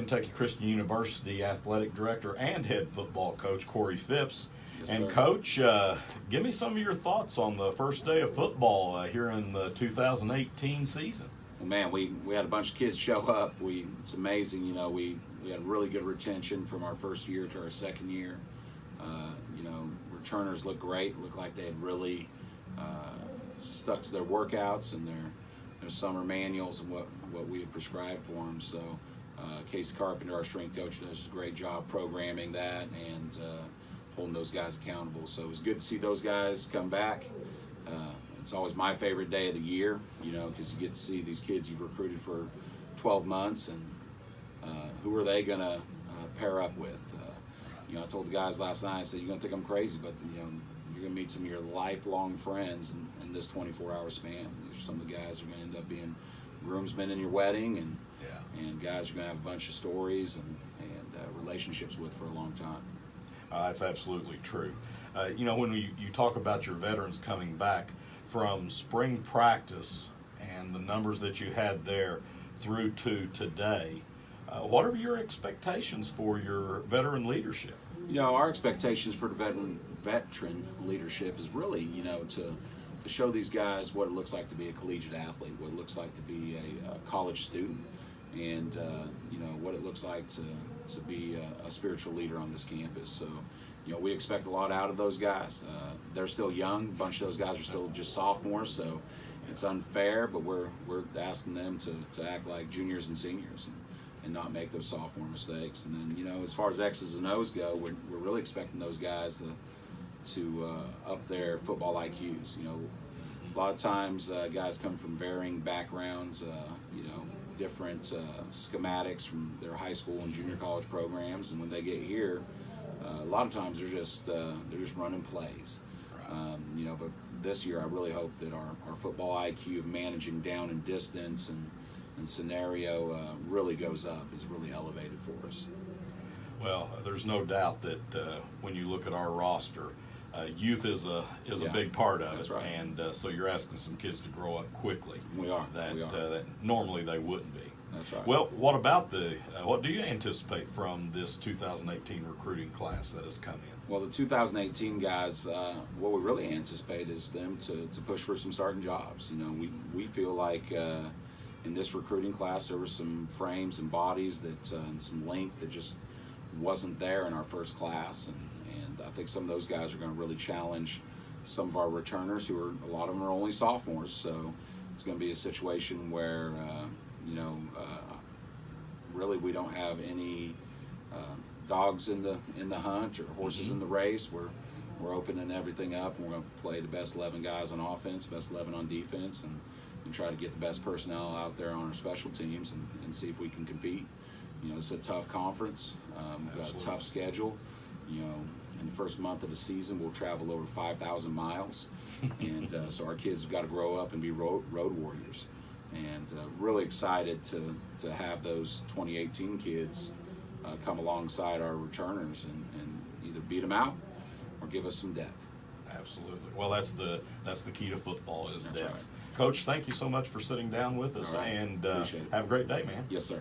Kentucky Christian University Athletic Director and Head Football Coach Corey Phipps. Yes, and sir. Coach, give me some of your thoughts on the first day of football here in the 2018 season. Well, man, we had a bunch of kids show up. It's amazing, you know, we had really good retention from our first year to our second year. You know, returners look great, look like they had really stuck to their workouts and their summer manuals and what we had prescribed for them. So Casey Carpenter, our strength coach, does a great job programming that and holding those guys accountable. So it was good to see those guys come back. It's always my favorite day of the year, you know, because you get to see these kids you've recruited for 12 months and who are they going to pair up with. You know, I told the guys last night, I said, you're going to think I'm crazy, but, you know, you're going to meet some of your lifelong friends in this 24-hour span. These are some of the guys who are going to end up being groomsmen in your wedding and guys you're going to have a bunch of stories and relationships with for a long time. That's absolutely true. You know, when you talk about your veterans coming back from spring practice and the numbers that you had there through to today, what are your expectations for your veteran leadership? You know, our expectations for the veteran leadership is really, you know, to show these guys what it looks like to be a collegiate athlete, what it looks like to be a college student, and you know, what it looks like to be a spiritual leader on this campus. So, you know, we expect a lot out of those guys. They're still young. A bunch of those guys are still just sophomores, so it's unfair, but we're asking them to act like juniors and seniors and not make those sophomore mistakes. And then, you know, as far as X's and O's go, we're really expecting those guys to up their football IQs. You know, a lot of times guys come from varying backgrounds, you know, different schematics from their high school and junior college programs, and when they get here, a lot of times they're just running plays. You know, but this year I really hope that our football IQ of managing down and distance and scenario really goes up, is really elevated for us. Well, there's no doubt that when you look at our roster, youth is a big part of That's it, right. and so you're asking some kids to grow up quickly. We are. That normally they wouldn't be. That's right. Well, what about what do you anticipate from this 2018 recruiting class that has come in? Well, the 2018 guys, what we really anticipate is them to push for some starting jobs. You know, we feel like in this recruiting class there were some frames and bodies that and some length that just wasn't there in our first class, and I think some of those guys are going to really challenge some of our returners who are, a lot of them are only sophomores. So it's going to be a situation where you know, really we don't have any dogs in the hunt or horses in the race. We're opening everything up, and we're going to play the best 11 guys on offense, best 11 on defense, and try to get the best personnel out there on our special teams and see if we can compete. You know, it's a tough conference. We've got a tough schedule. You know, in the first month of the season, we'll travel over 5,000 miles, and so our kids have got to grow up and be road warriors. And really excited to have those 2018 kids come alongside our returners and either beat them out or give us some depth. Absolutely. Well, that's the key to football is That's depth. right. Coach, thank you so much for sitting down with us, All right. and Appreciate it. have a great day, man. Yes, sir.